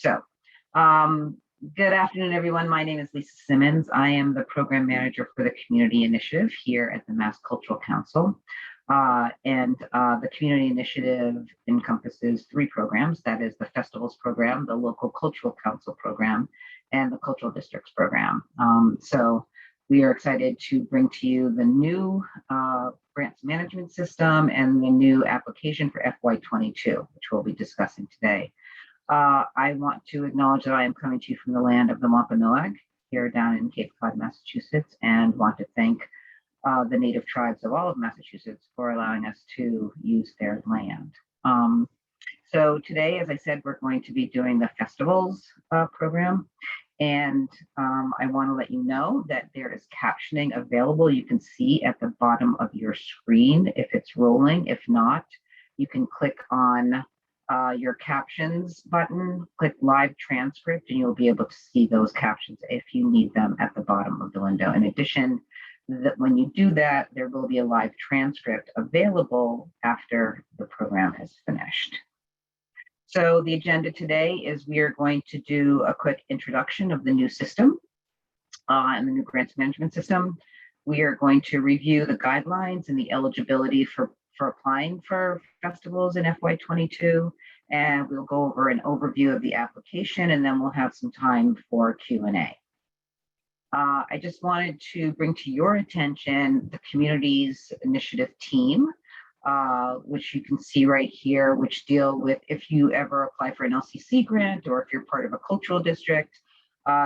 So good afternoon, everyone. My name is Lisa Simmons. I am the program manager for the community initiative here at the Mass Cultural Council. The community initiative encompasses 3 programs. That is the Festivals Program, the Local Cultural Council Program, and the Cultural Districts Program. So we are excited to bring to you the new grants management system and the new application for FY22, which we'll be discussing today. I want to acknowledge that I am coming to you from the land of the Wampanoag here down in Cape Cod, Massachusetts, and want to thank the native tribes of all of Massachusetts for allowing us to use their land. So today, as I said, we're going to be doing the Festivals program. And I want to let you know that there is captioning available. You can see at the bottom of your screen if it's rolling. If not, you can click on your captions button, click live transcript, and you'll be able to see those captions if you need them at the bottom of the window. In addition, that when you do that, there will be a live transcript available after the program has finished. So the agenda today is we are going to do a quick introduction of the new system and the new grants management system. We are going to review the guidelines and the eligibility for applying for festivals in FY22, and we'll go over an overview of the application, and then we'll have some time for Q&A. I just wanted to bring to your attention the communities initiative team, which you can see right here, which deal with if you ever apply for an LCC grant or if you're part of a cultural district.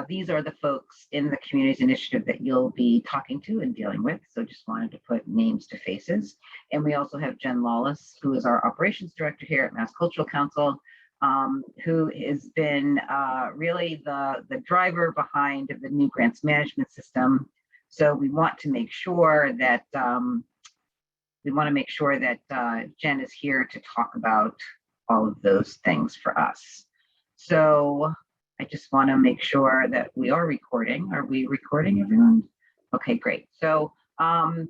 These are the folks in the communities initiative that you'll be talking to and dealing with. So just wanted to put names to faces. And we also have Jen Lawless, who is our operations director here at Mass Cultural Council, who has been really the driver behind the new grants management system. So we want to make sure that Jen is here to talk about all of those things for us. So I just want to make sure that we are recording. Are we recording, everyone? Okay, great. So I'm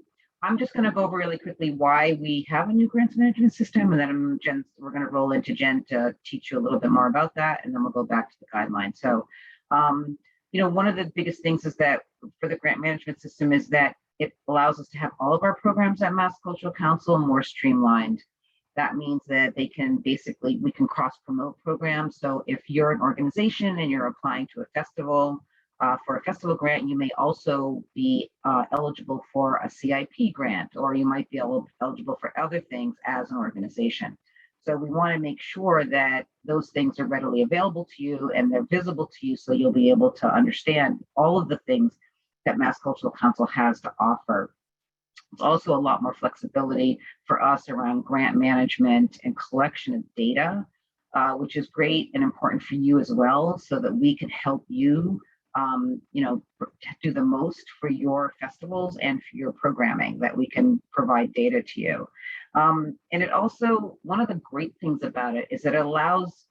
just going to go over really quickly why we have a new grants management system, and then we're going to roll into Jen to teach you a little bit more about that, and then we'll go back to the guidelines. So, one of the biggest things is that for the grant management system is that it allows us to have all of our programs at Mass Cultural Council more streamlined. That means that we can cross-promote programs. So if you're an organization and you're applying to a festival for a festival grant, you may also be eligible for a CIP grant, or you might be eligible for other things as an organization. So we want to make sure that those things are readily available to you and they're visible to you, so you'll be able to understand all of the things that Mass Cultural Council has to offer. It's also a lot more flexibility for us around grant management and collection of data, which is great and important for you as well, so that we can help you, do the most for your festivals and for your programming, that we can provide data to you. And it also, one of the great things about it is that it allows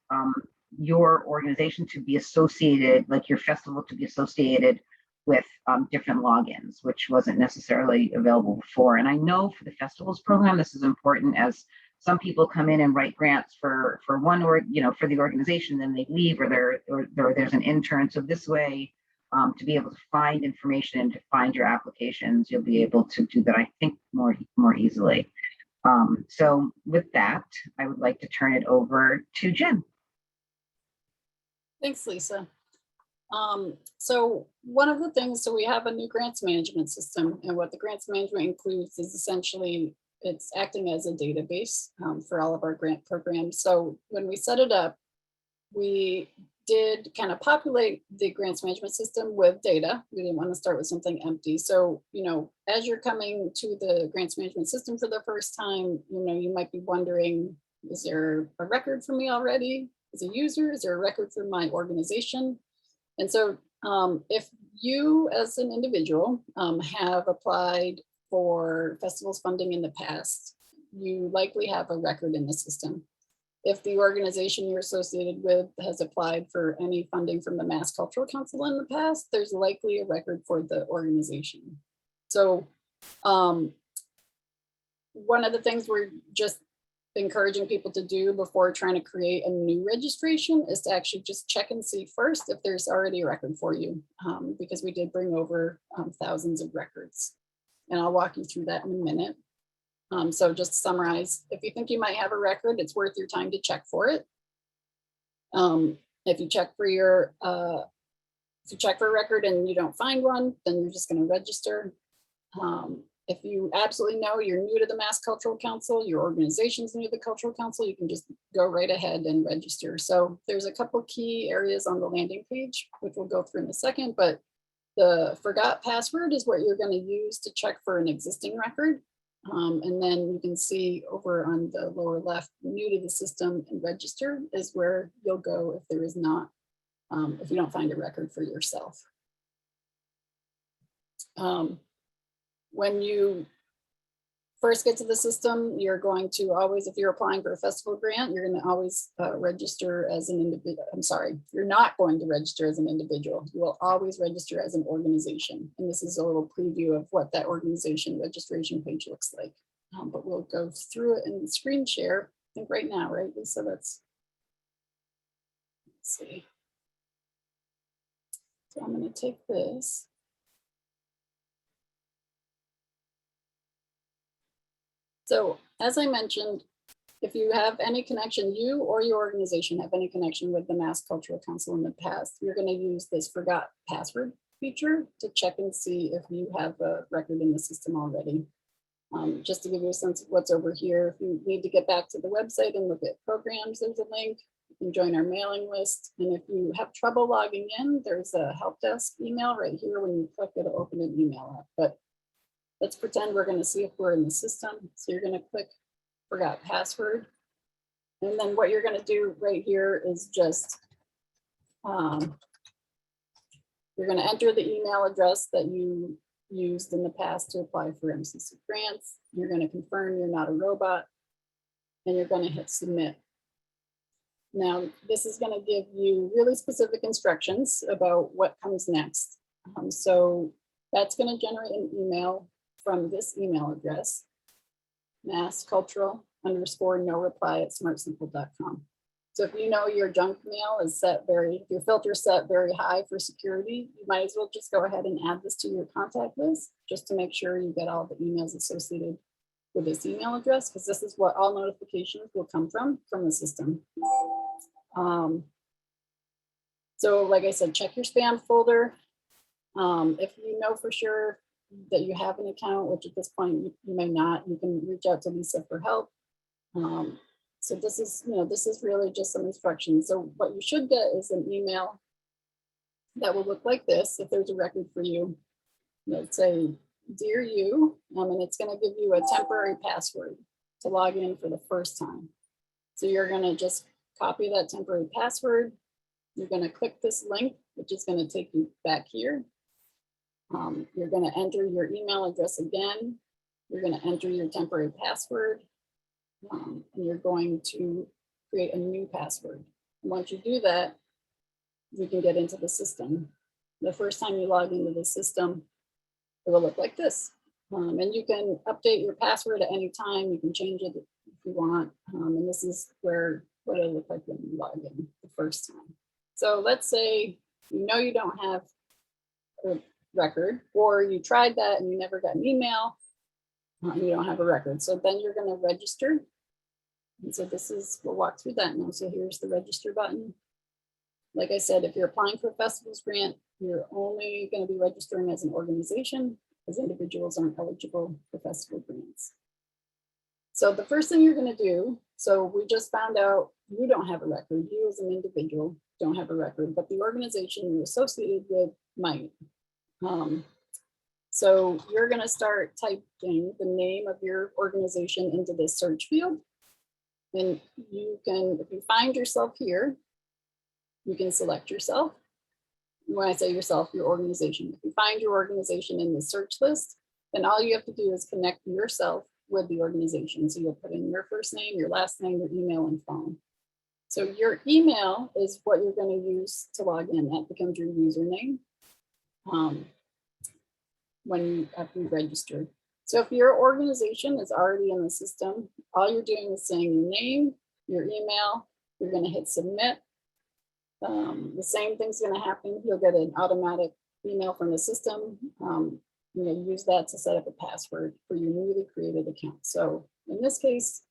your organization to be associated, like your festival to be associated with different logins, which wasn't necessarily available before. And I know for the festivals program, this is important, as some people come in and write grants for one, or for the organization, then they leave, or there's an intern. So this way, to be able to find information and to find your applications, you'll be able to do that, I think, more easily. So with that, I would like to turn it over to Jen. Thanks, Lisa. So one of the things, so we have a new grants management system, and what the grants management includes is essentially it's acting as a database for all of our grant programs. So when we set it up, we did kind of populate the grants management system with data. We didn't want to start with something empty. So, as you're coming to the grants management system for the first time, you might be wondering, is there a record for me already as a user? Is there a record for my organization? And so if you as an individual have applied for festivals funding in the past, you likely have a record in the system. If the organization you're associated with has applied for any funding from the Mass Cultural Council in the past, there's likely a record for the organization. So one of the things we're just encouraging people to do before trying to create a new registration is to actually just check and see first if there's already a record for you, because we did bring over thousands of records. And I'll walk you through that in a minute. So just to summarize, if you think you might have a record, it's worth your time to check for it. If you check for your, if you check for a record and you don't find one, then you're just going to register. If you absolutely know you're new to the Mass Cultural Council, your organization's new to the Cultural Council, you can just go right ahead and register. So there's a couple key areas on the landing page, which we'll go through in a second, but the forgot password is what you're going to use to check for an existing record. And then you can see over on the lower left, new to the system and register is where you'll go if there is not, if you don't find a record for yourself. When you first get to the system, you're going to always, if you're applying for a festival grant, you're going to always register as an individual. I'm sorry, you're not going to register as an individual. You will always register as an organization. And this is a little preview of what that organization registration page looks like. But we'll go through it in the screen share, I think right now, right, Lisa? Let's see. So I'm going to take this. So as I mentioned, if you have any connection, you or your organization have any connection with the Mass Cultural Council in the past, you're going to use this forgot password feature to check and see if you have a record in the system already. Just to give you a sense of what's over here, if you need to get back to the website and look at programs, there's a link. You can join our mailing list. And if you have trouble logging in, there's a help desk email right here. When you click, it'll open an email up. But let's pretend we're going to see if we're in the system. So you're going to click forgot password. And then what you're going to do right here is just, you're going to enter the email address that you used in the past to apply for MCC grants. You're going to confirm you're not a robot, and you're going to hit submit. Now, this is going to give you really specific instructions about what comes next. So that's going to generate an email from this email address, masscultural_no-reply@smartsimple.com. So if you know your junk mail is set your filter set very high for security, you might as well just go ahead and add this to your contact list just to make sure you get all the emails associated with this email address, because this is what all notifications will come from the system. So like I said, check your spam folder. If you know for sure that you have an account, which at this point you may not, you can reach out to Lisa for help. So this is, this is really just some instructions. So what you should get is an email that will look like this. If there's a record for you, let's say, dear you, and it's going to give you a temporary password to log in for the first time. So you're going to just copy that temporary password. You're going to click this link, which is going to take you back here. You're going to enter your email address again. You're going to enter your temporary password. And you're going to create a new password. And once you do that, you can get into the system. The first time you log into the system, it will look like this. And you can update your password at any time. You can change it if you want. And this is what it'll look like when you log in the first time. So let's say you don't have a record, or you tried that and you never got an email. You don't have a record. So then you're going to register. And so we'll walk through that now. So here's the register button. Like I said, if you're applying for a festivals grant, you're only going to be registering as an organization, as individuals aren't eligible for festival grants. So the first thing you're going to do, so we just found out you don't have a record. You as an individual don't have a record, but the organization you're associated with might. So you're going to start typing the name of your organization into this search field. And you can, if you find yourself here, you can select yourself. When I say yourself, your organization. If you find your organization in the search list, then all you have to do is connect yourself with the organization. So you'll put in your first name, your last name, your email, and phone. So your email is what you're going to use to log in. That becomes your username after you register. So if your organization is already in the system, all you're doing is saying your name, your email, you're going to hit submit. The same thing's going to happen. You'll get an automatic email from the system. Use that to set up a password for your newly created account. So in this case,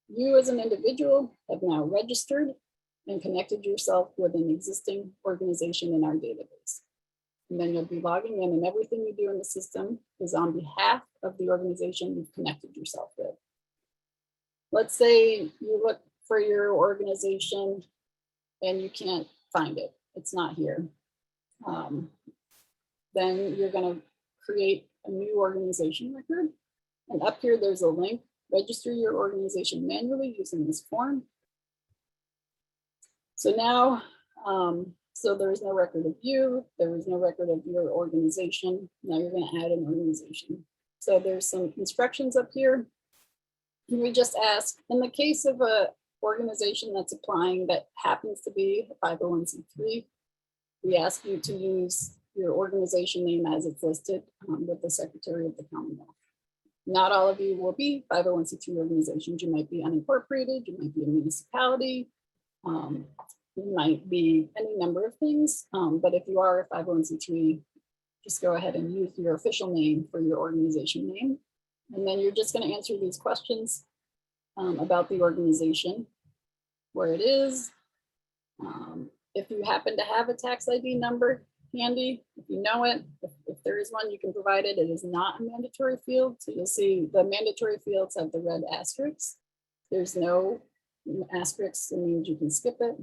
you as an individual have now registered and connected yourself with an existing organization in our database. And then you'll be logging in, and everything you do in the system is on behalf of the organization you've connected yourself with. Let's say you look for your organization and you can't find it. It's not here. Then you're going to create a new organization record. And up here, there's a link, register your organization manually using this form. So now, so there is no record of you, there is no record of your organization. Now you're going to add an organization. So there's some instructions up here. Can we just ask, in the case of a organization that's applying that happens to be a 501c3, we ask you to use your organization name as it's listed with the Secretary of the Commonwealth. Not all of you will be 501c3 organizations. You might be unincorporated, you might be a municipality, you might be any number of things, but if you are a 501c3, just go ahead and use your official name for your organization name. And then you're just going to answer these questions about the organization, where it is. If you happen to have a tax ID number handy, if you know it, if there is one, you can provide it. It is not a mandatory field. So you'll see the mandatory fields have the red asterisks. There's no asterisks, it means you can skip it.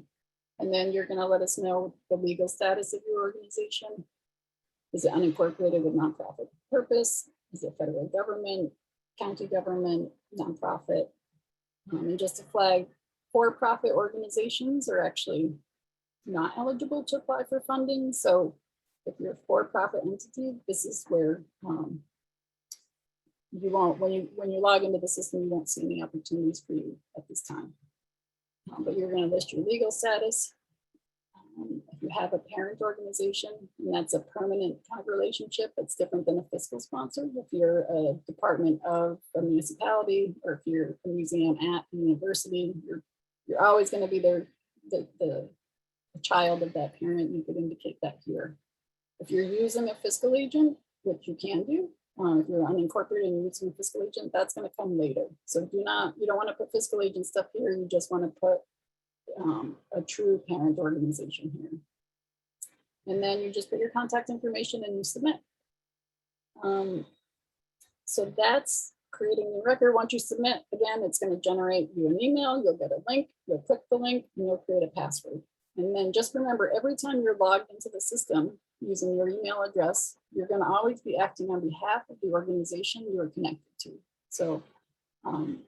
And then you're going to let us know the legal status of your organization. Is it unincorporated with nonprofit purpose? Is it federal government, county government, nonprofit? And just to flag, for-profit organizations are actually not eligible to apply for funding. So if you're a for-profit entity, this is where you won't, when you log into the system, you won't see any opportunities for you at this time. But you're going to list your legal status. If you have a parent organization, and that's a permanent kind of relationship, it's different than a fiscal sponsor. If you're a department of a municipality, or if you're a museum at a university, you're always going to be the child of that parent. You could indicate that here. If you're using a fiscal agent, which you can do, if you're unincorporated and using a fiscal agent, that's going to come later. So you don't want to put fiscal agent stuff here. You just want to put a true parent organization here. And then you just put your contact information and you submit. So that's creating the record. Once you submit, again, it's going to generate you an email. You'll get a link. You'll click the link and you'll create a password. And then just remember, every time you're logged into the system using your email address, you're going to always be acting on behalf of the organization you are connected to. So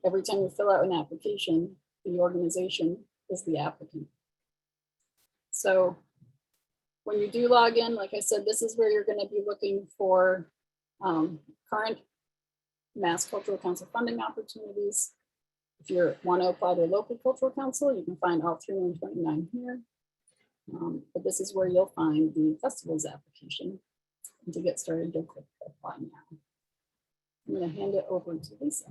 every time you fill out an application, the organization is the applicant. So when you do log in, like I said, this is where you're going to be looking for current Mass Cultural Council funding opportunities. If you want to apply to a local cultural council, you can find all 329 here. But this is where you'll find the festivals application. And to get started, you'll click apply now. I'm going to hand it over to Lisa.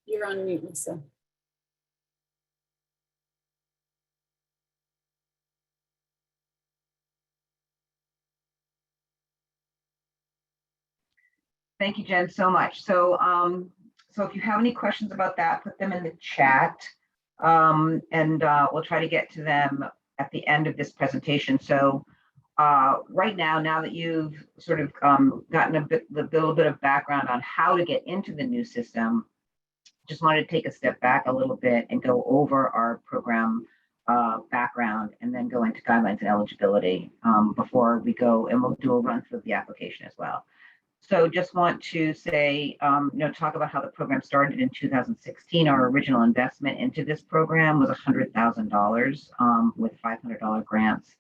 You're on mute, Lisa. Thank you, Jen, so much. So, so if you have any questions about that, put them in the chat, and we'll try to get to them at the end of this presentation. So right now that you've sort of gotten a little bit of background on how to get into the new system, just wanted to take a step back a little bit and go over our program background and then go into guidelines and eligibility before we go, and we'll do a run through the application as well. So just want to say, talk about how the program started in 2016. Our original investment into this program was $100,000 with $500 grants.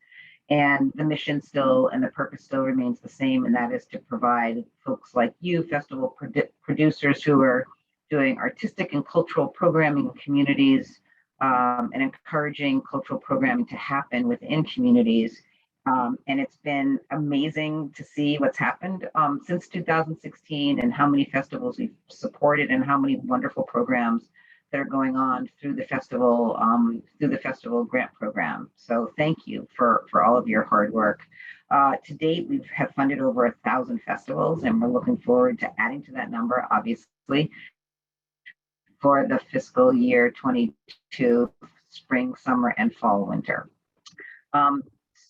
And the mission still and the purpose still remains the same, and that is to provide folks like you, festival producers who are doing artistic and cultural programming in communities and encouraging cultural programming to happen within communities. And it's been amazing to see what's happened since 2016 and how many festivals we've supported and how many wonderful programs that are going on through the festival grant program. So thank you for all of your hard work. To date, we have funded over 1,000 festivals, and we're looking forward to adding to that number, obviously, for the fiscal year 22 spring, summer, and fall, winter.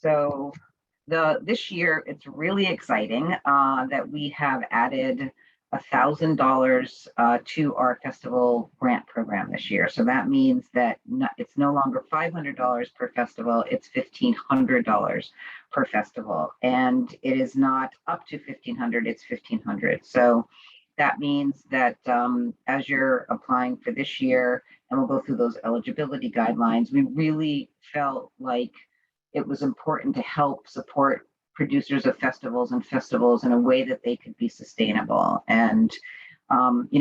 So this year, it's really exciting that we have added $1,000 to our festival grant program this year. So that means that it's no longer $500 per festival, it's $1,500 per festival. And it is not up to $1,500, it's $1,500. So that means that as you're applying for this year, and we'll go through those eligibility guidelines, we really felt like it was important to help support producers of festivals in a way that they could be sustainable. And,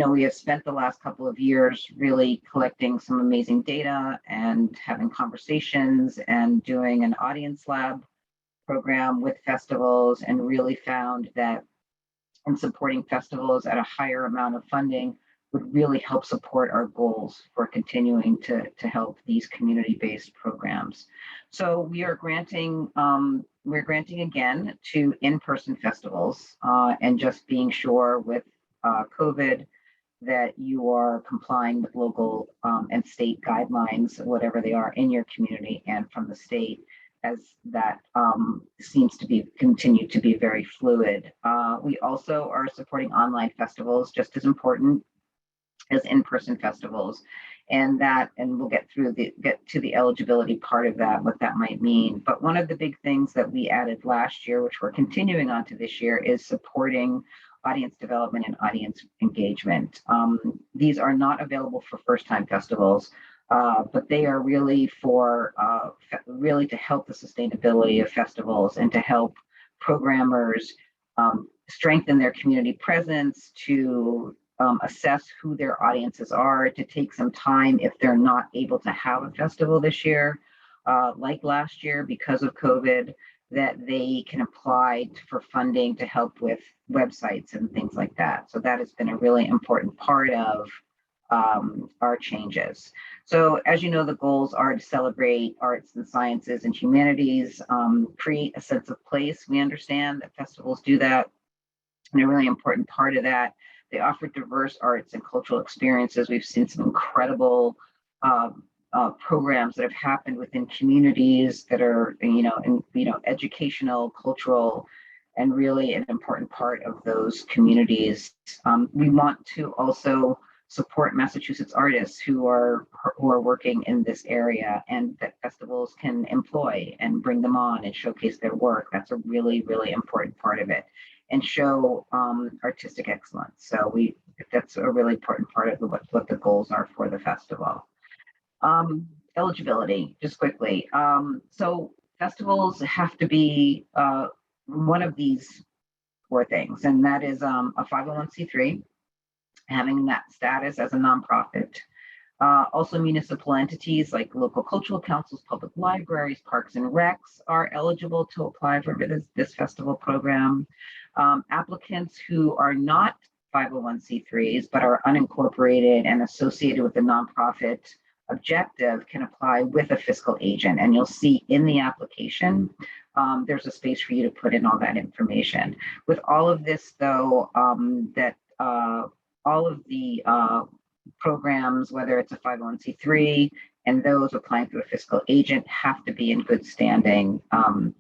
we have spent the last couple of years really collecting some amazing data and having conversations and doing an audience lab program with festivals, and really found that in supporting festivals at a higher amount of funding would really help support our goals for continuing to help these community-based programs. So we are granting again to in-person festivals, and just being sure with COVID that you are complying with local and state guidelines, whatever they are in your community and from the state, as that seems to continue to be very fluid. We also are supporting online festivals, just as important as in-person festivals, and we'll get to the eligibility part of that, what that might mean. But one of the big things that we added last year, which we're continuing on to this year, is supporting audience development and audience engagement. These are not available for first-time festivals, but they are really really to help the sustainability of festivals and to help programmers strengthen their community presence, to assess who their audiences are, to take some time if they're not able to have a festival this year, like last year because of COVID, that they can apply for funding to help with websites and things like that. So that has been a really important part of our changes. So as you know, the goals are to celebrate arts and sciences and humanities, create a sense of place. We understand that festivals do that, and a really important part of that. They offer diverse arts and cultural experiences. We've seen some incredible programs that have happened within communities that are, educational, cultural, and really an important part of those communities. We want to also support Massachusetts artists who are working in this area, and that festivals can employ and bring them on and showcase their work. That's a really, really important part of it, and show artistic excellence. So that's a really important part of what the goals are for the festival. Eligibility, just quickly. So festivals have to be one of these 4 things, and that is a 501c3, having that status as a nonprofit. Also, municipal entities like local cultural councils, public libraries, parks and recs are eligible to apply for this festival program. Applicants who are not 501c3s but are unincorporated and associated with the nonprofit objective can apply with a fiscal agent. And you'll see in the application, there's a space for you to put in all that information. With all of this, though, all of the programs, whether it's a 501c3 and those applying through a fiscal agent, have to be in good standing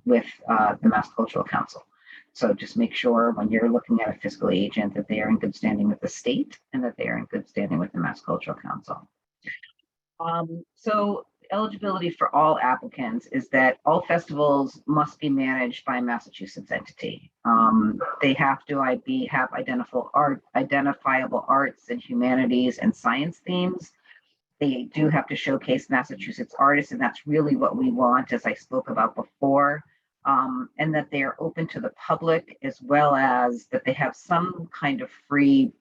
with the Mass Cultural Council. So just make sure when you're looking at a fiscal agent that they are in good standing with the state and that they are in good standing with the Mass Cultural Council. So eligibility for all applicants is that all festivals must be managed by a Massachusetts entity. They have to have identifiable arts and humanities and science themes. They do have to showcase Massachusetts artists, and that's really what we want, as I spoke about before, and that they are open to the public, as well as that they have some kind of free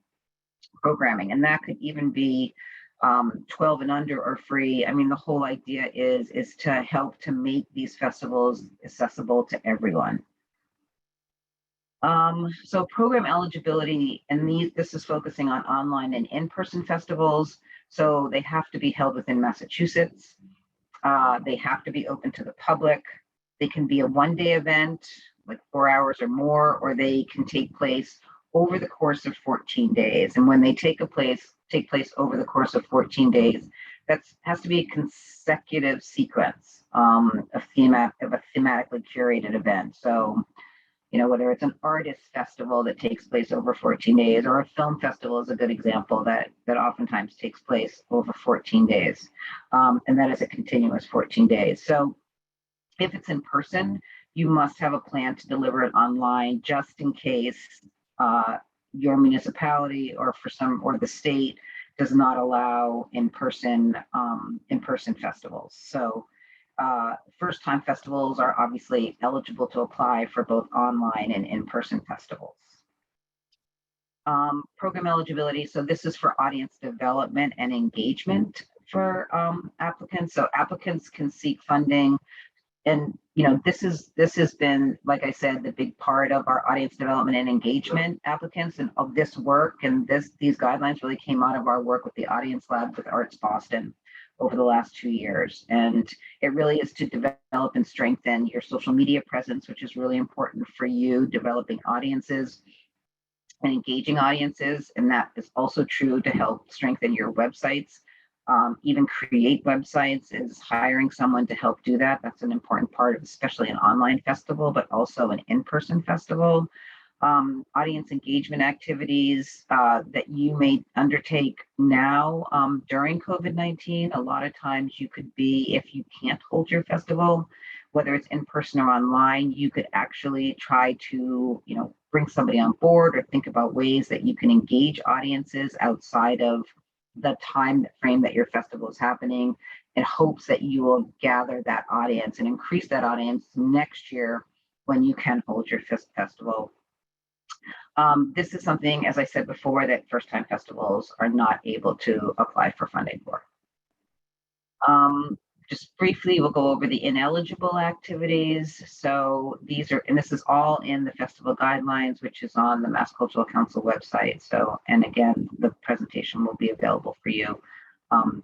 programming. And that could even be 12 and under are free. I mean, the whole idea is to help to make these festivals accessible to everyone. So program eligibility, and this is focusing on online and in-person festivals. So they have to be held within Massachusetts. They have to be open to the public. They can be a one-day event, like 4 hours or more, or they can take place over the course of 14 days. And when they take place over the course of 14 days, that has to be a consecutive sequence of a thematically curated event. So, whether it's an artist festival that takes place over 14 days, or a film festival is a good example that oftentimes takes place over 14 days. And that is a continuous 14 days. So if it's in person, you must have a plan to deliver it online just in case your municipality or the state does not allow in-person festivals. So first-time festivals are obviously eligible to apply for both online and in-person festivals. Program eligibility. So this is for audience development and engagement for applicants. So applicants can seek funding. And this has been, like I said, the big part of our audience development and engagement applicants, and of this work, and these guidelines really came out of our work with the Audience Lab with Arts Boston over the last 2 years. And it really is to develop and strengthen your social media presence, which is really important for you, developing audiences and engaging audiences. And that is also true to help strengthen your websites. Even create websites is hiring someone to help do that. That's an important part of especially an online festival, but also an in-person festival. Audience engagement activities that you may undertake now during COVID-19. A lot of times you could be, if you can't hold your festival, whether it's in person or online, you could actually try to, bring somebody on board or think about ways that you can engage audiences outside of the time frame that your festival is happening, in hopes that you will gather that audience and increase that audience next year when you can hold your festival. This is something, as I said before, that first-time festivals are not able to apply for funding for. Just briefly, we'll go over the ineligible activities. So this is all in the festival guidelines, which is on the Mass Cultural Council website. So, and again, the presentation will be available for you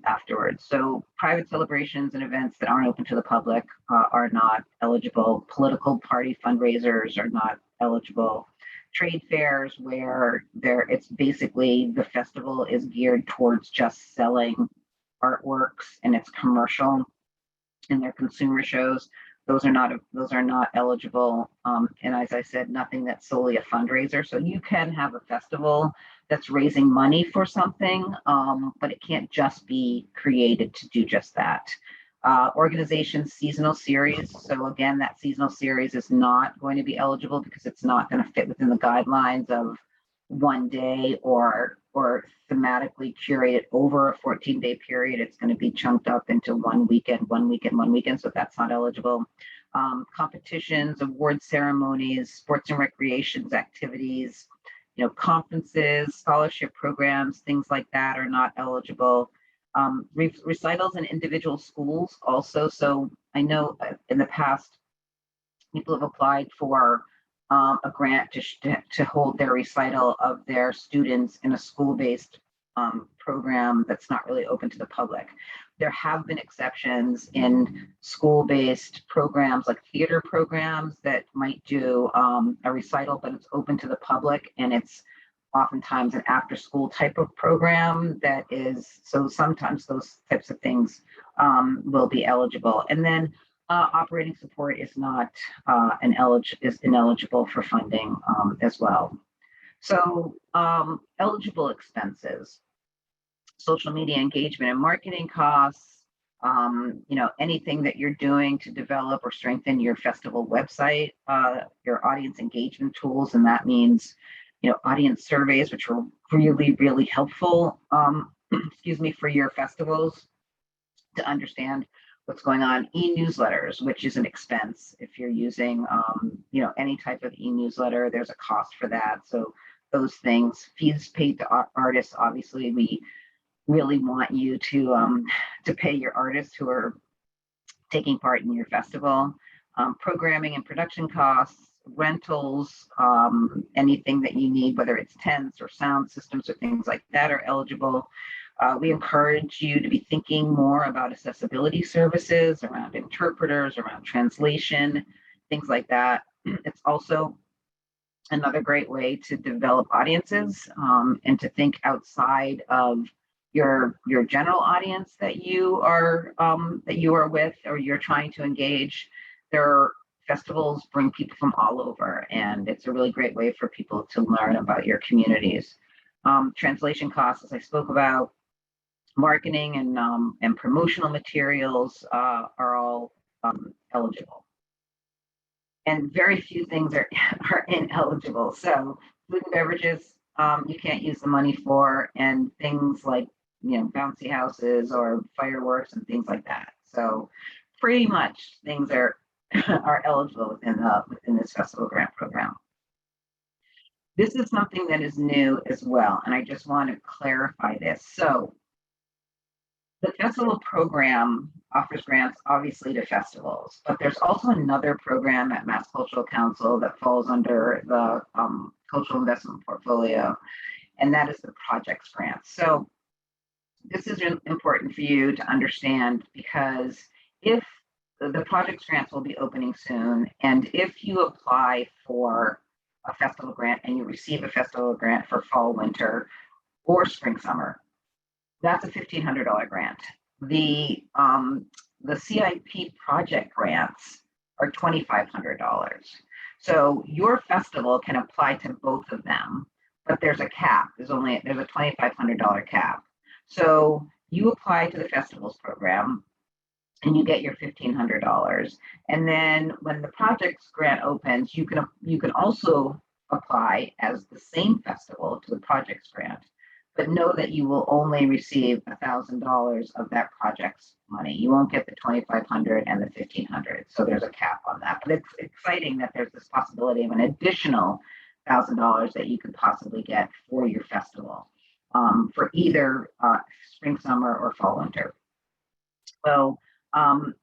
afterwards. So private celebrations and events that aren't open to the public are not eligible. Political party fundraisers are not eligible. Trade fairs where it's basically the festival is geared towards just selling artworks and it's commercial, and their consumer shows, those are not eligible. And as I said, nothing that's solely a fundraiser. So you can have a festival that's raising money for something, but it can't just be created to do just that. Organization seasonal series. So again, that seasonal series is not going to be eligible because it's not going to fit within the guidelines of one day or thematically curated over a 14-day period. It's going to be chunked up into one weekend. So that's not eligible. Competitions, award ceremonies, sports and recreations activities, conferences, scholarship programs, things like that are not eligible. Recitals in individual schools also. So I know in the past, people have applied for a grant to hold their recital of their students in a school-based program that's not really open to the public. There have been exceptions in school-based programs like theater programs that might do a recital, but it's open to the public, and it's oftentimes an after-school type of program that is, so sometimes those types of things will be eligible. And then operating support is not ineligible for funding as well. So eligible expenses, social media engagement and marketing costs, anything that you're doing to develop or strengthen your festival website, your audience engagement tools, and that means, audience surveys, which are really, really helpful, for your festivals to understand what's going on. E-newsletters, which is an expense. If you're using, any type of e-newsletter, there's a cost for that. So those things, fees paid to artists, obviously we really want you to pay your artists who are taking part in your festival. Programming and production costs, rentals, anything that you need, whether it's tents or sound systems or things like that, are eligible. We encourage you to be thinking more about accessibility services around interpreters, around translation, things like that. It's also another great way to develop audiences, and to think outside of your general audience that you are with or you're trying to engage. Their festivals bring people from all over, and it's a really great way for people to learn about your communities. Translation costs, as I spoke about, marketing and promotional materials are all eligible. And very few things are ineligible. So food and beverages, you can't use the money for, and things like, bouncy houses or fireworks and things like that. So pretty much things are are eligible within this festival grant program. This is something that is new as well, and I just want to clarify this. So the festival program offers grants, obviously, to festivals, but there's also another program at Mass Cultural Council that falls under the cultural investment portfolio, and that is the projects grant. So this is important for you to understand, because if the projects grants will be opening soon, and if you apply for a festival grant and you receive a festival grant for fall, winter, or spring, summer, that's a $1,500 grant. The CIP project grants are $2,500. So your festival can apply to both of them, but there's a cap. There's a $2,500 cap. So you apply to the festivals program and you get your $1,500. And then when the projects grant opens, you can also apply as the same festival to the projects grant, but know that you will only receive $1,000 of that project's money. You won't get the $2,500 and the $1,500. So there's a cap on that. But it's exciting that there's this possibility of an additional $1,000 that you could possibly get for your festival, for either spring, summer, or fall, winter. So,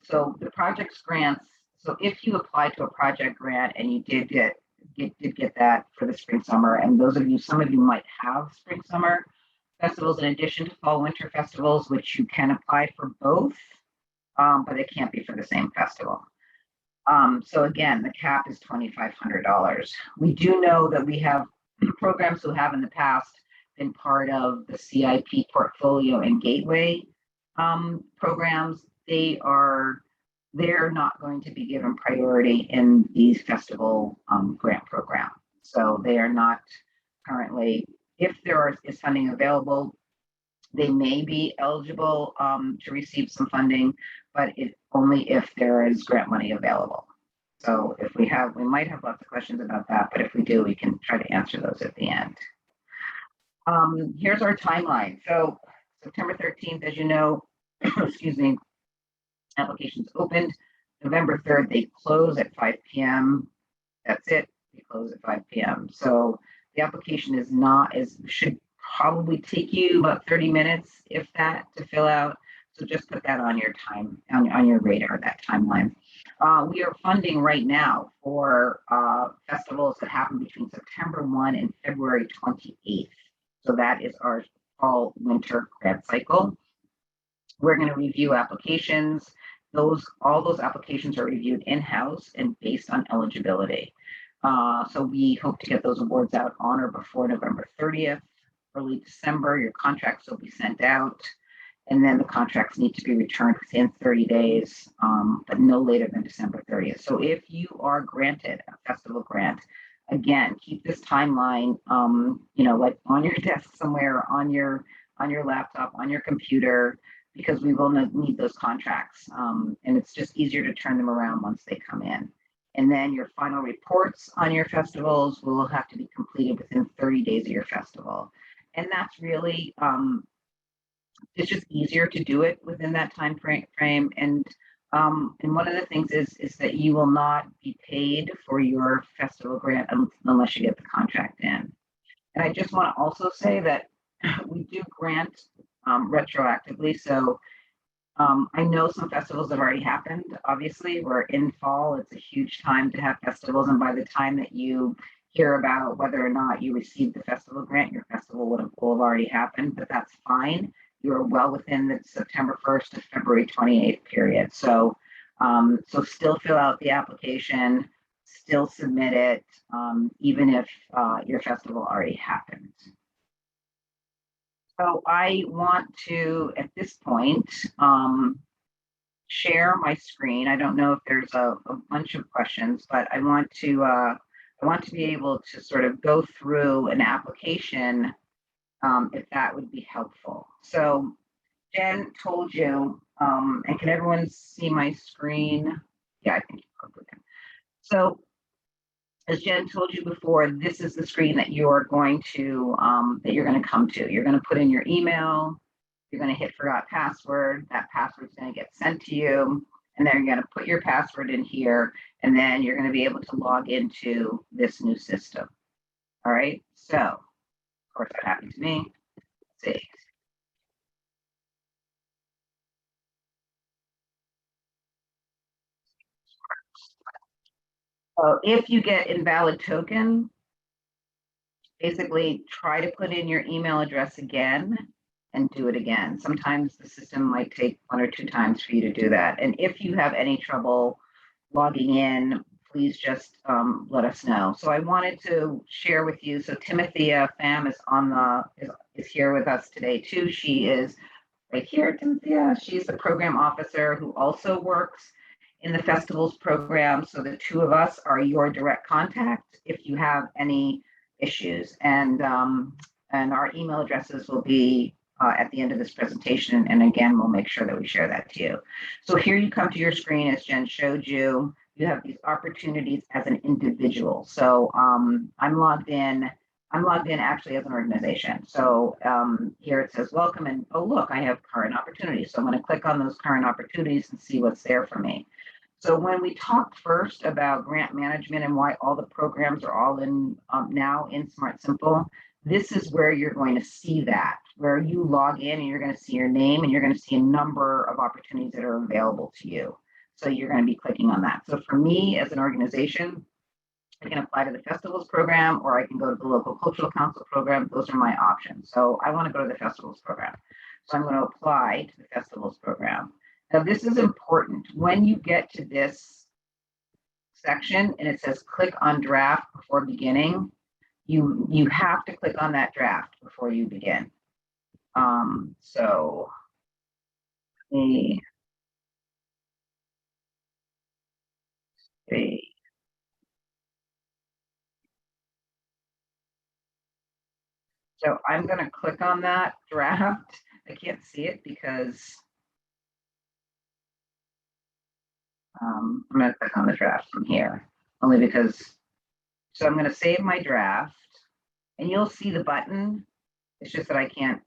so the projects grants. So if you apply to a project grant and you did get that for the spring, summer, and some of you might have spring, summer festivals in addition to fall, winter festivals, which you can apply for both, but it can't be for the same festival. So again, the cap is $2,500. We do know that we have programs who have in the past been part of the CIP portfolio and gateway programs. They're not going to be given priority in these festival grant programs. So they are not currently, if there is funding available, they may be eligible to receive some funding, but only if there is grant money available. So if we might have lots of questions about that, but if we do, we can try to answer those at the end. Here's our timeline. So September 13th, as you know, excuse me, applications opened. November 3rd, they close at 5 p.m. That's it. They close at 5 p.m. So the application should probably take you about 30 minutes, if that, to fill out. So just put that on your on your radar, that timeline. We are funding right now for festivals that happen between September 1 and February 28th. So that is our fall, winter grant cycle. We're going to review applications. All those applications are reviewed in-house and based on eligibility. So we hope to get those awards out on or before November 30th. Early December, your contracts will be sent out, and then the contracts need to be returned within 30 days, but no later than December 30th. So if you are granted a festival grant, again, keep this timeline, like on your desk somewhere, on your laptop, on your computer, because we will need those contracts. And it's just easier to turn them around once they come in. And then your final reports on your festivals will have to be completed within 30 days of your festival. And that's really, it's just easier to do it within that time frame. And one of the things is that you will not be paid for your festival grant unless you get the contract in. And I just want to also say that we do grant retroactively. So I know some festivals have already happened. Obviously, we're in fall. It's a huge time to have festivals. And by the time that you hear about whether or not you received the festival grant, your festival will have already happened, but that's fine. You're well within the September 1st to February 28th period. So, so still fill out the application, still submit it, even if your festival already happened. So I want to, at this point, share my screen. I don't know if there's a bunch of questions, but I want to be able to sort of go through an application, if that would be helpful. So Jen told you, and can everyone see my screen? Yeah, I think you probably can. So as Jen told you before, this is the screen that you're going to come to. You're going to put in your email. You're going to hit forgot password. That password is going to get sent to you. And then you're going to put your password in here. And then you're going to be able to log into this new system. All right. So, of course, that happened to me. Let's see. So if you get invalid token, basically try to put in your email address again and do it again. Sometimes the system might take 1 or 2 times for you to do that. And if you have any trouble logging in, please just let us know. So I wanted to share with you. So Timothea Pham is here with us today too. She is right here, Timothea. She's the program officer who also works in the festivals program. So the two of us are your direct contact if you have any issues. And our email addresses will be at the end of this presentation. And again, we'll make sure that we share that to you. So here you come to your screen, as Jen showed you. You have these opportunities as an individual. So I'm logged in actually as an organization. So here it says welcome, and oh look, I have current opportunities. So I'm going to click on those current opportunities and see what's there for me. So when we talked first about grant management and why all the programs are all in now in Smart Simple, this is where you're going to see that, where you log in and you're going to see your name and you're going to see a number of opportunities that are available to you. So you're going to be clicking on that. So for me as an organization, I can apply to the festivals program, or I can go to the local cultural council program. Those are my options. So I want to go to the festivals program. So I'm going to apply to the festivals program. Now this is important. When you get to this section and it says click on draft before beginning, you have to click on that draft before you begin. So the So I'm going to click on that draft. I can't see it because I'm going to click on the draft from here, only because, so I'm going to save my draft and you'll see the button. It's just that I can't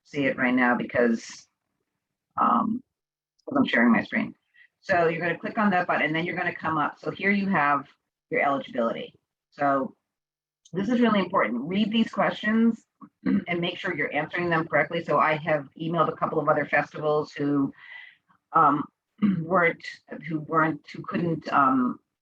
see it right now because I'm sharing my screen. So you're going to click on that button and then you're going to come up. So here you have your eligibility. So this is really important. Read these questions and make sure you're answering them correctly. So I have emailed a couple of other festivals who couldn't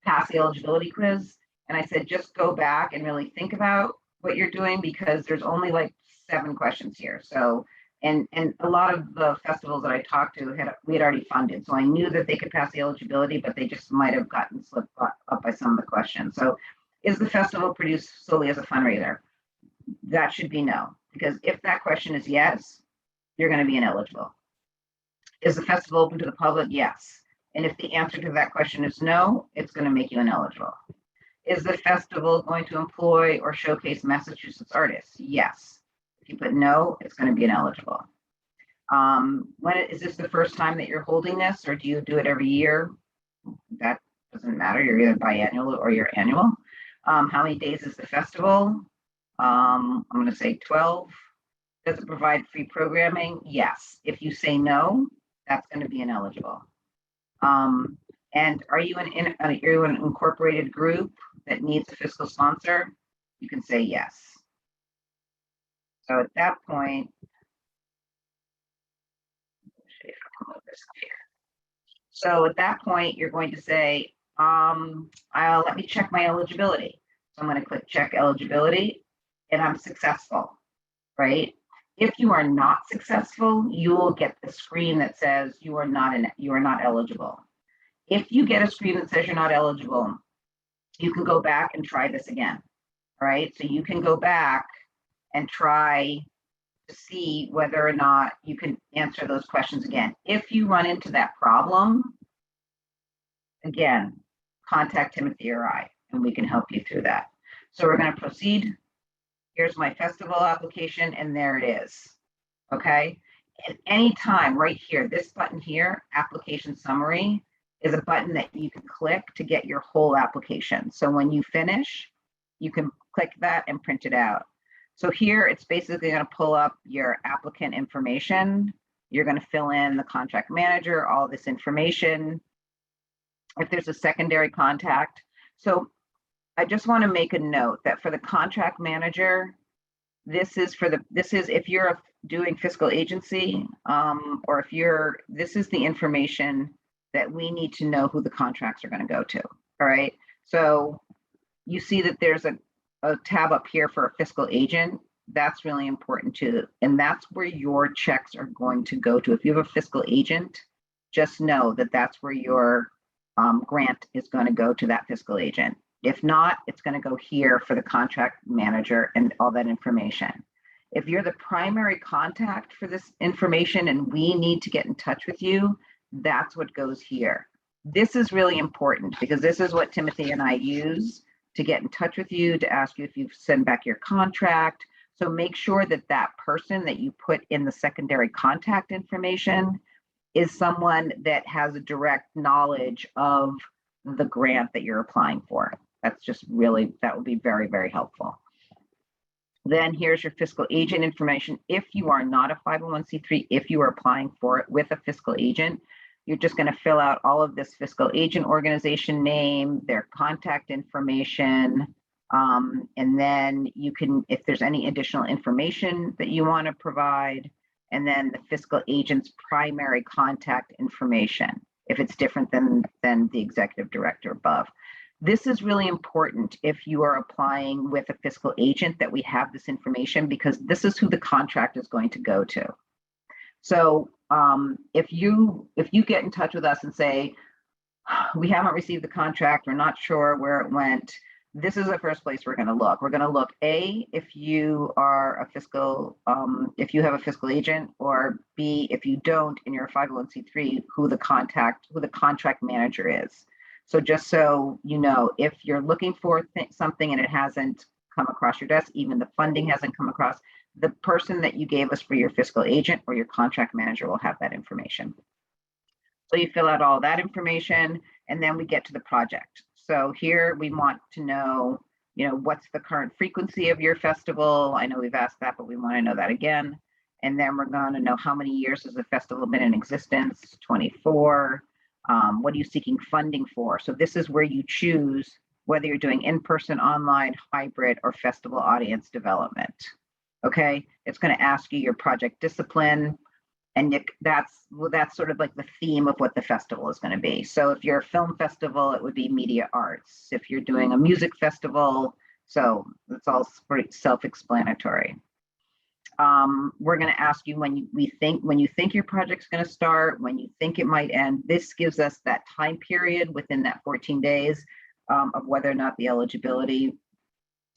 pass the eligibility quiz. And I said, just go back and really think about what you're doing because there's only like 7 questions here. So, and a lot of the festivals that I talked to we had already funded. So I knew that they could pass the eligibility, but they just might have gotten slipped up by some of the questions. So is the festival produced solely as a fundraiser? That should be no, because if that question is yes, you're going to be ineligible. Is the festival open to the public? Yes. And if the answer to that question is no, it's going to make you ineligible. Is the festival going to employ or showcase Massachusetts artists? Yes. If you put no, it's going to be ineligible. Is this the first time that you're holding this, or do you do it every year? That doesn't matter. You're either biannual or you're annual. How many days is the festival? I'm going to say 12. Does it provide free programming? Yes. If you say no, that's going to be ineligible. And are you an incorporated group that needs a fiscal sponsor? You can say yes. So at that point, if I can move this up here. So at that point, you're going to say, let me check my eligibility. So I'm going to click check eligibility, and I'm successful, right? If you are not successful, you will get the screen that says you are not eligible. If you get a screen that says you're not eligible, you can go back and try this again, right? So you can go back and try to see whether or not you can answer those questions again. If you run into that problem, again, contact Timothy or I, and we can help you through that. So we're going to proceed. Here's my festival application, and there it is. Okay. At any time, right here, this button here, application summary, is a button that you can click to get your whole application. So when you finish, you can click that and print it out. So here, it's basically going to pull up your applicant information. You're going to fill in the contract manager, all this information. If there's a secondary contact. So I just want to make a note that for the contract manager, this is if you're doing fiscal agency, or if this is the information that we need to know who the contracts are going to go to. All right. So you see that there's a tab up here for a fiscal agent. That's really important too. And that's where your checks are going to go to. If you have a fiscal agent, just know that that's where your grant is going to go to that fiscal agent. If not, it's going to go here for the contract manager and all that information. If you're the primary contact for this information and we need to get in touch with you, that's what goes here. This is really important because this is what Timothy and I use to get in touch with you, to ask you if you send back your contract. So make sure that that person that you put in the secondary contact information is someone that has a direct knowledge of the grant that you're applying for. That's just really, that would be very, very helpful. Then here's your fiscal agent information. If you are not a 501c3, if you are applying for it with a fiscal agent, you're just going to fill out all of this fiscal agent organization name, their contact information, and then you can, if there's any additional information that you want to provide, and then the fiscal agent's primary contact information, if it's different than the executive director above. This is really important if you are applying with a fiscal agent, that we have this information, because this is who the contract is going to go to. So if you get in touch with us and say, we haven't received the contract, we're not sure where it went, this is the first place we're going to look. We're going to look, A, if you are a fiscal, if you have a fiscal agent, or B, if you don't and you're a 501c3, who the contract manager is. So just so you know, if you're looking for something and it hasn't come across your desk, even the funding hasn't come across, the person that you gave us for your fiscal agent or your contract manager will have that information. So you fill out all that information, and then we get to the project. So here we want to know, what's the current frequency of your festival? I know we've asked that, but we want to know that again. And then we're going to know how many years has the festival been in existence, 24. What are you seeking funding for? So this is where you choose whether you're doing in-person, online, hybrid, or festival audience development. Okay, it's going to ask you your project discipline, and that's sort of like the theme of what the festival is going to be. So if you're a film festival, it would be media arts. If you're doing a music festival, so it's all pretty self-explanatory. We're going to ask you when you think your project's going to start, when you think it might end. This gives us that time period within that 14 days of whether or not the eligibility,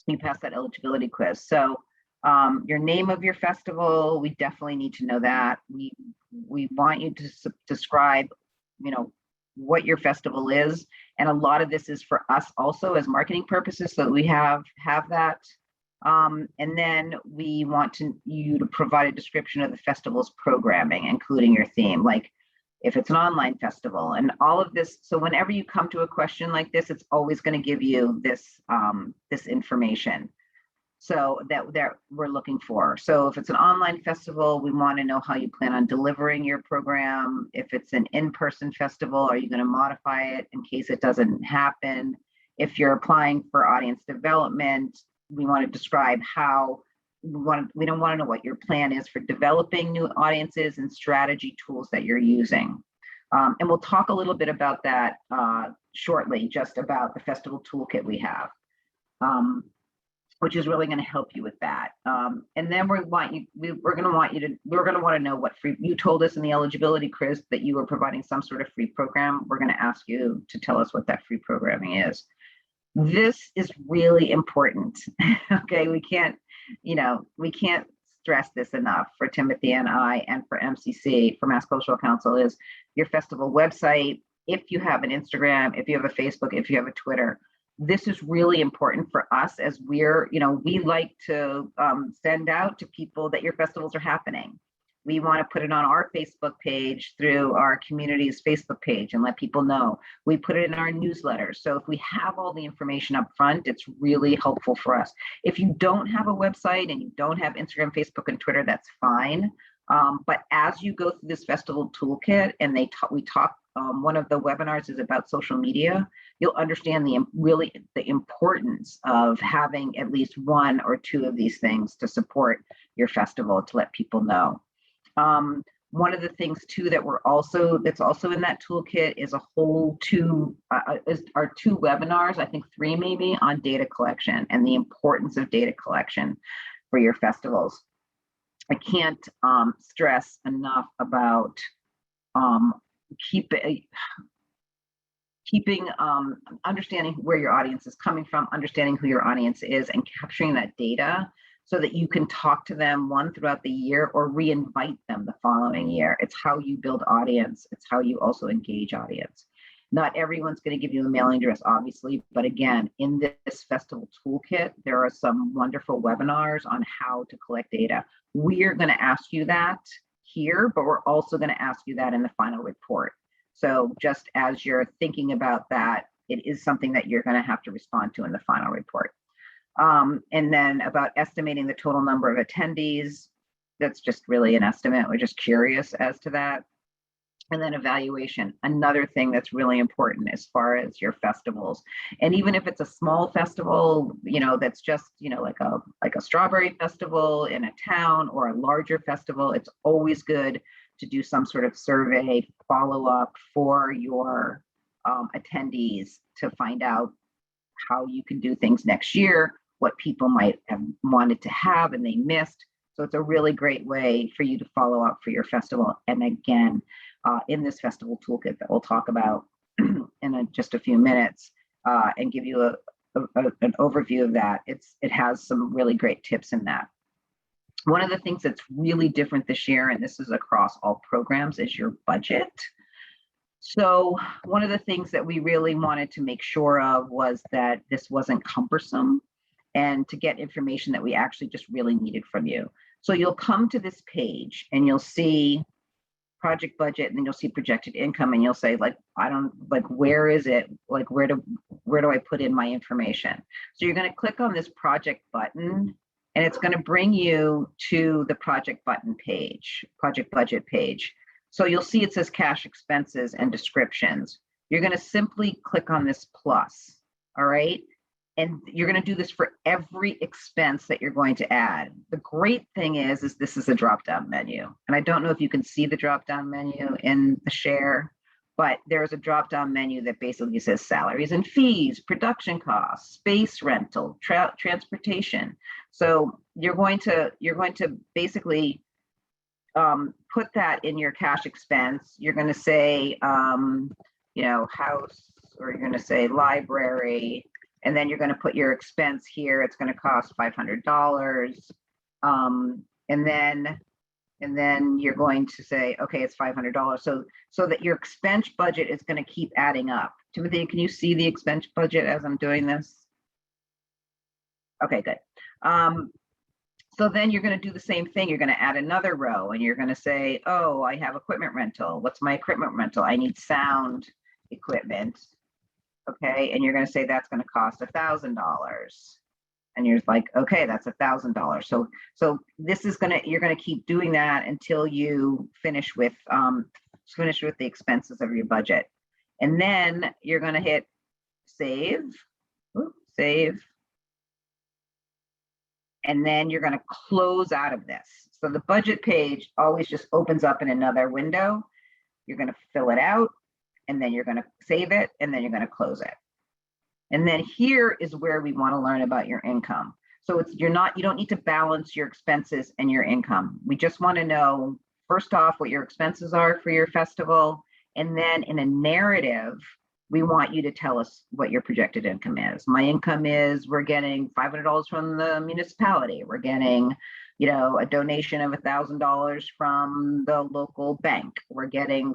you pass that eligibility quiz. So your name of your festival, we definitely need to know that. We want you to describe, what your festival is, and a lot of this is for us also as marketing purposes, so that we have that. And then we want you to provide a description of the festival's programming, including your theme, like if it's an online festival and all of this. So whenever you come to a question like this, it's always going to give you this information. So that we're looking for. So if it's an online festival, we want to know how you plan on delivering your program. If it's an in-person festival, are you going to modify it in case it doesn't happen? If you're applying for audience development, we want to describe how we don't want to know what your plan is for developing new audiences and strategy tools that you're using. And we'll talk a little bit about that shortly, just about the festival toolkit we have, which is really going to help you with that. And then we're going to want to know what free, you told us in the eligibility, Chris, that you were providing some sort of free program. We're going to ask you to tell us what that free programming is. This is really important. Okay, we can't stress this enough for Timothy and I, and for MCC, for Mass Cultural Council, is your festival website. If you have an Instagram, if you have a Facebook, if you have a Twitter, this is really important for us, as we're, we like to send out to people that your festivals are happening. We want to put it on our Facebook page through our community's Facebook page and let people know. We put it in our newsletter. So if we have all the information up front, it's really helpful for us. If you don't have a website and you don't have Instagram, Facebook, and Twitter, that's fine. But as you go through this festival toolkit, and one of the webinars is about social media, you'll understand the importance of having at least one or two of these things to support your festival, to let people know. One of the things too that's also in that toolkit is our two webinars, I think 3 maybe, on data collection and the importance of data collection for your festivals. I can't stress enough about understanding where your audience is coming from, understanding who your audience is, and capturing that data so that you can talk to them throughout the year, or re-invite them the following year. It's how you build audience. It's how you also engage audience. Not everyone's going to give you a mailing address, obviously, but again, in this festival toolkit, there are some wonderful webinars on how to collect data. We are going to ask you that here, but we're also going to ask you that in the final report. So just as you're thinking about that, it is something that you're going to have to respond to in the final report. And then about estimating the total number of attendees, that's just really an estimate. We're just curious as to that. And then evaluation, another thing that's really important as far as your festivals. And even if it's a small festival, that's just, like a strawberry festival in a town, or a larger festival, it's always good to do some sort of survey follow-up for your attendees to find out how you can do things next year, what people might have wanted to have and they missed. So it's a really great way for you to follow up for your festival. And again, in this festival toolkit that we'll talk about in just a few minutes, and give you an overview of that, it has some really great tips in that. One of the things that's really different this year, and this is across all programs, is your budget. So one of the things that we really wanted to make sure of was that this wasn't cumbersome, and to get information that we actually just really needed from you. So you'll come to this page and you'll see project budget, and then you'll see projected income, and you'll say, where is it? Where do I put in my information? So you're going to click on this project button, and it's going to bring you to the project button page, project budget page. So you'll see it says cash expenses and descriptions. You're going to simply click on this plus, all right? And you're going to do this for every expense that you're going to add. The great thing is this is a drop-down menu. And I don't know if you can see the drop-down menu in the share, but there's a drop-down menu that basically says salaries and fees, production costs, space rental, transportation. So you're going to basically put that in your cash expense. You're going to say, house, or you're going to say library. And then you're going to put your expense here. It's going to cost $500. And then you're going to say, okay, it's $500. So that your expense budget is going to keep adding up. Timothy, can you see the expense budget as I'm doing this? Okay, good. So then you're going to do the same thing. You're going to add another row, and you're going to say, oh, I have equipment rental. What's my equipment rental? I need sound equipment. Okay, and you're going to say that's going to cost $1,000, and you're like, okay, that's $1,000. So this is you're going to keep doing that until you finish with the expenses of your budget, and then you're going to hit save, and then you're going to close out of this. So the budget page always just opens up in another window. You're going to fill it out, and then you're going to save it, and then you're going to close it. And then here is where we want to learn about your income. So you don't need to balance your expenses and your income. We just want to know, first off, what your expenses are for your festival. And then in a narrative, we want you to tell us what your projected income is. My income is, we're getting $500 from the municipality. We're getting, a donation of $1,000 from the local bank. We're getting,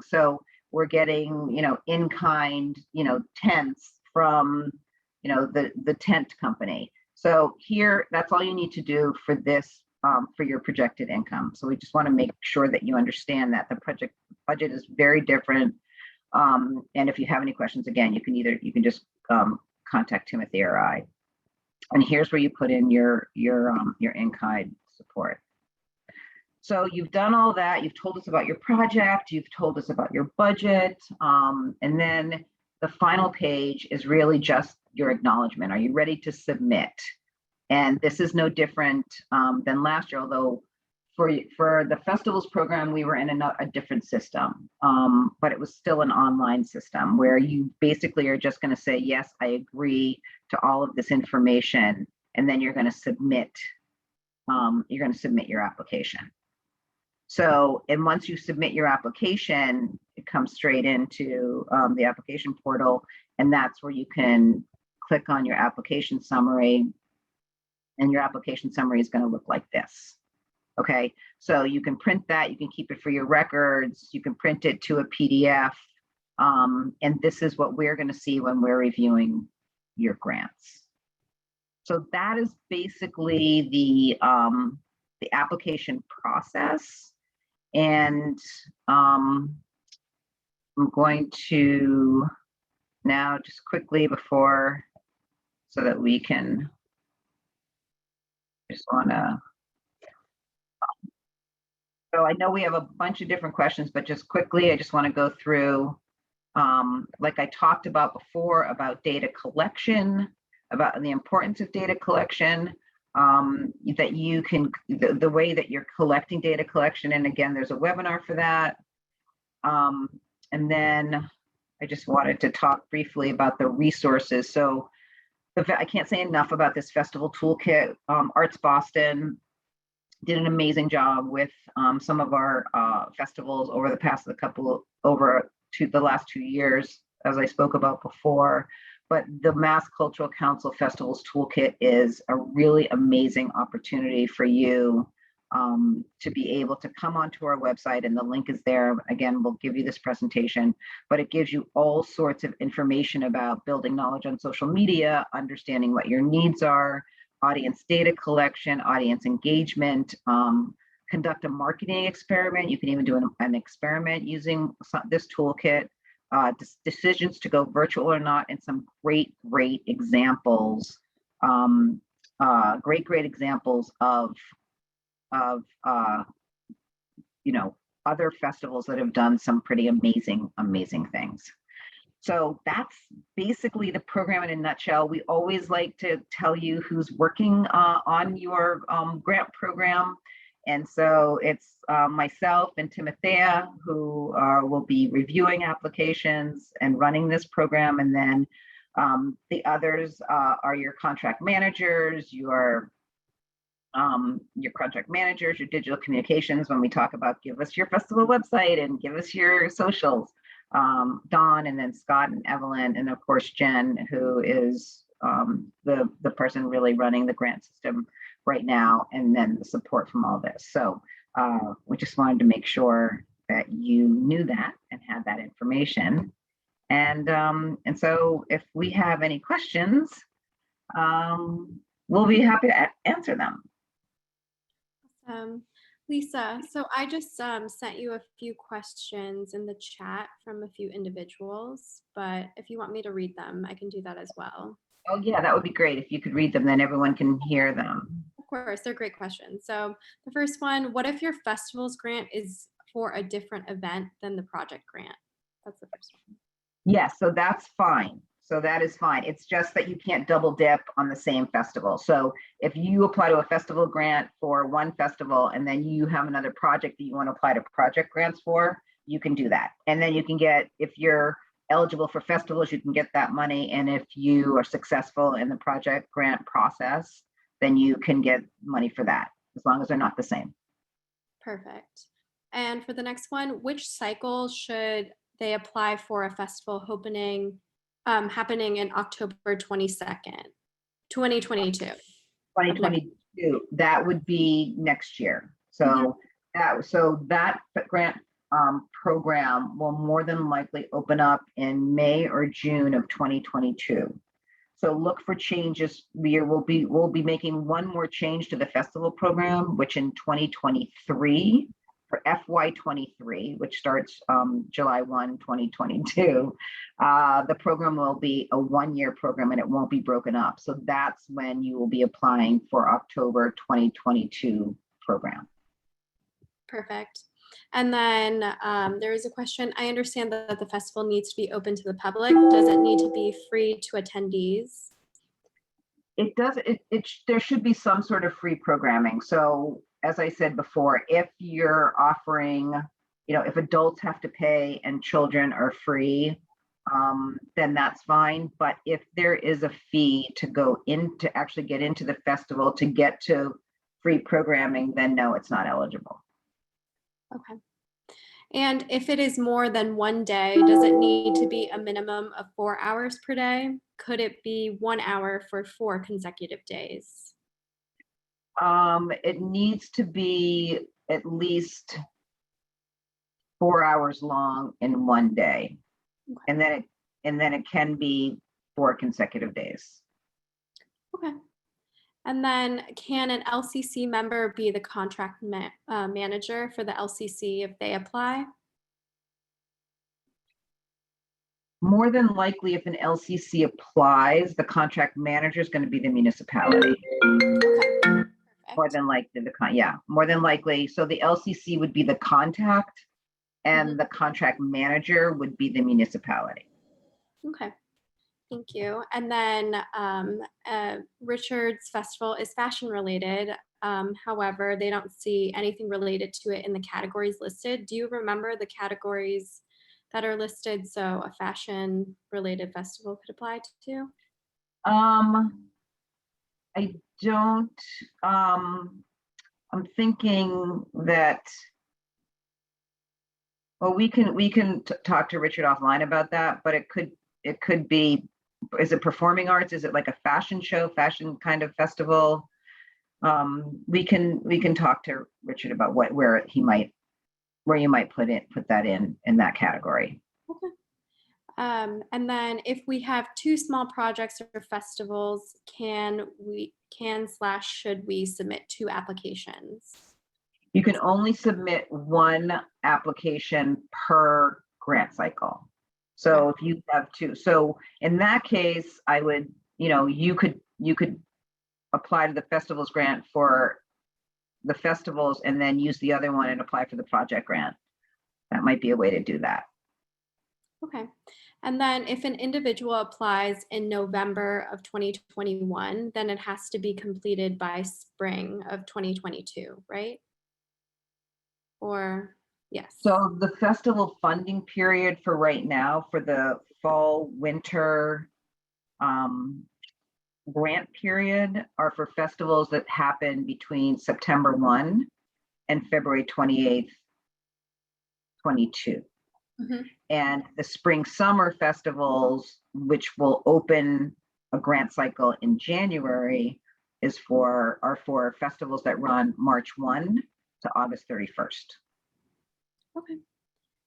in-kind, tents from, the tent company. So here, that's all you need to do for this, for your projected income. So we just want to make sure that you understand that the budget is very different. And if you have any questions, again, you can just contact Timothy or I. And here's where you put in your in-kind support. So you've done all that. You've told us about your project. You've told us about your budget. And then the final page is really just your acknowledgement. Are you ready to submit? And this is no different than last year, although for the festivals program, we were in a different system, but it was still an online system where you basically are just going to say, yes, I agree to all of this information, and then you're going to submit. Your application. So, and once you submit your application, it comes straight into the application portal, and that's where you can click on your application summary, and your application summary is going to look like this. Okay, so you can print that, you can keep it for your records, you can print it to a PDF, and this is what we're going to see when we're reviewing your grants. So that is basically the application process. And I'm going to now just quickly so that we can, just want to, so I know we have a bunch of different questions, but just quickly, I just want to go through, like I talked about before, about data collection, about the importance of data collection, that you can, the way that you're collecting data collection. And again, there's a webinar for that. And then I just wanted to talk briefly about the resources. So I can't say enough about this festival toolkit. Arts Boston did an amazing job with some of our festivals over the last 2 years, as I spoke about before. But the Mass Cultural Council Festivals Toolkit is a really amazing opportunity for you to be able to come onto our website, and the link is there. Again, we'll give you this presentation, but it gives you all sorts of information about building knowledge on social media, understanding what your needs are, audience data collection, audience engagement, conduct a marketing experiment. You can even do an experiment using this toolkit. Decisions to go virtual or not, and some great examples, great examples of other festivals that have done some pretty amazing things. So that's basically the program in a nutshell. We always like to tell you who's working on your grant program. And so it's myself and Timothea who will be reviewing applications and running this program. And then the others are your contract managers, your digital communications. When we talk about give us your festival website and give us your socials, Dawn, and then Scott and Evelyn, and of course Jen, who is the person really running the grant system right now, and then the support from all this. So we just wanted to make sure that you knew that and had that information. And so if we have any questions, we'll be happy to answer them. Lisa, so I just sent you a few questions in the chat from a few individuals, but if you want me to read them, I can do that as well. Oh yeah, that would be great if you could read them, then everyone can hear them. Of course, they're great questions. So the first one, what if your festival's grant is for a different event than the project grant? That's the first one. Yes, so that's fine. So that is fine. It's just that you can't double dip on the same festival. So if you apply to a festival grant for one festival and then you have another project that you want to apply to project grants for, you can do that. And then you can get, if you're eligible for festivals, you can get that money. And if you are successful in the project grant process, then you can get money for that, as long as they're not the same. Perfect. And for the next one, which cycle should they apply for a festival happening in October 22nd, 2022? 2022, that would be next year. So that grant program will more than likely open up in May or June of 2022. So look for changes. We'll be making one more change to the festival program, which in 2023 for FY23, which starts July 1, 2022, the program will be a one-year program and it won't be broken up. So that's when you will be applying for October 2022 program. Perfect. And then there is a question. I understand that the festival needs to be open to the public. Does it need to be free to attendees? It does. There should be some sort of free programming. So as I said before, if you're offering, if adults have to pay and children are free, then that's fine. But if there is a fee to actually get into the festival to get to free programming, then no, it's not eligible. Okay. And if it is more than one day, does it need to be a minimum of 4 hours per day? Could it be 1 hour for 4 consecutive days? It needs to be at least 4 hours long in one day. Okay. And then it can be 4 consecutive days. Okay. And then can an LCC member be the contract manager for the LCC if they apply? More than likely, if an LCC applies, the contract manager is going to be the municipality. Okay. More than likely, more than likely. So the LCC would be the contact and the contract manager would be the municipality. Okay. Thank you. And then Richard's festival is fashion related. However, they don't see anything related to it in the categories listed. Do you remember the categories that are listed so a fashion related festival could apply to? I don't, I'm thinking that, well, we can talk to Richard offline about that, but it could be, is it performing arts? Is it like a fashion show, fashion kind of festival? We can talk to Richard about where you might put that in that category. Okay. And then if we have 2 small projects or festivals, should we submit 2 applications? You can only submit 1 application per grant cycle. So if you have 2, so in that case, I would, you could apply to the festivals grant for the festivals and then use the other one and apply for the project grant. That might be a way to do that. Okay. And then if an individual applies in November of 2021, then it has to be completed by spring of 2022, right? Or yes. So the festival funding period for right now for the fall winter grant period are for festivals that happen between September 1 and February 28th, 22. And the spring summer festivals, which will open a grant cycle in January, are for festivals that run March 1 to August 31st. Okay,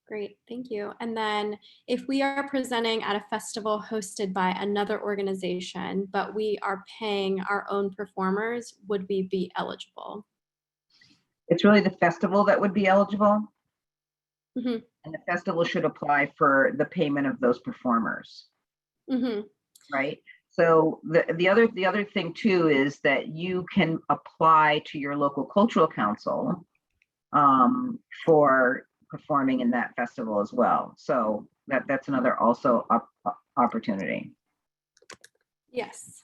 great, thank you. And then if we are presenting at a festival hosted by another organization, but we are paying our own performers, would we be eligible? It's really the festival that would be eligible. And the festival should apply for the payment of those performers. Right. So the other thing too is that you can apply to your local cultural council for performing in that festival as well. So that's another also opportunity. Yes,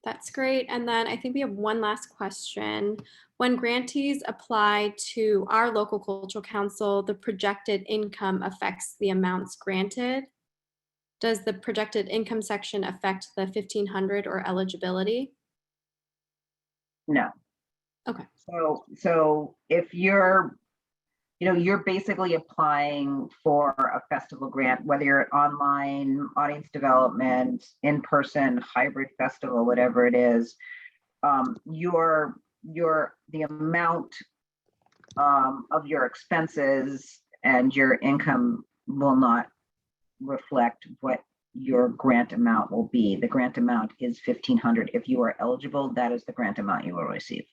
that's great. And then I think we have one last question. When grantees apply to our local cultural council, the projected income affects the amounts granted. Does the projected income section affect the 1,500 or eligibility? No. Okay. So if you're, you're basically applying for a festival grant, whether you're online, audience development, in-person, hybrid festival, whatever it is, the amount of your expenses and your income will not reflect what your grant amount will be. The grant amount is 1,500. If you are eligible, that is the grant amount you will receive.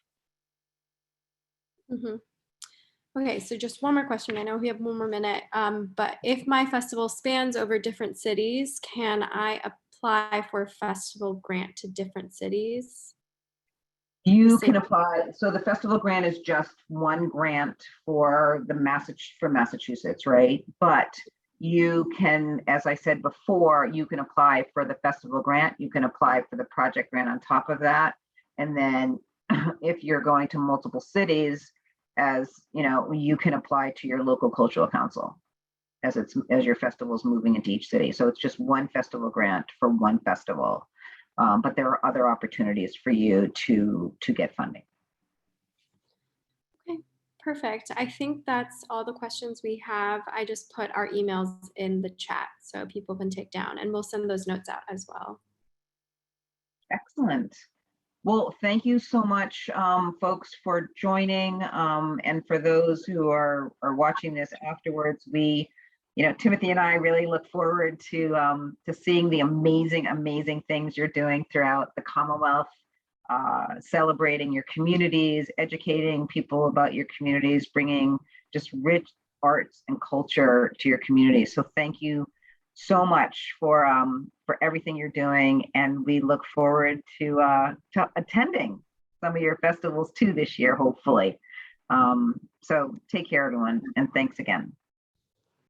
Okay, so just one more question. I know we have one more minute, but if my festival spans over different cities, can I apply for a festival grant to different cities? You can apply. So the festival grant is just one grant for Massachusetts, right? But you can, as I said before, you can apply for the festival grant. You can apply for the project grant on top of that. And then if you're going to multiple cities, as you can apply to your local cultural council as your festival is moving into each city. So it's just one festival grant for one festival. But there are other opportunities for you to get funding. Okay, perfect. I think that's all the questions we have. I just put our emails in the chat so people can take down, and we'll send those notes out as well. Excellent. Well, thank you so much, folks, for joining. And for those who are watching this afterwards, Timothy and I really look forward to seeing the amazing things you're doing throughout the Commonwealth, celebrating your communities, educating people about your communities, bringing just rich arts and culture to your community. So thank you so much for everything you're doing, and we look forward to attending some of your festivals too this year, hopefully. So take care, everyone, and thanks again.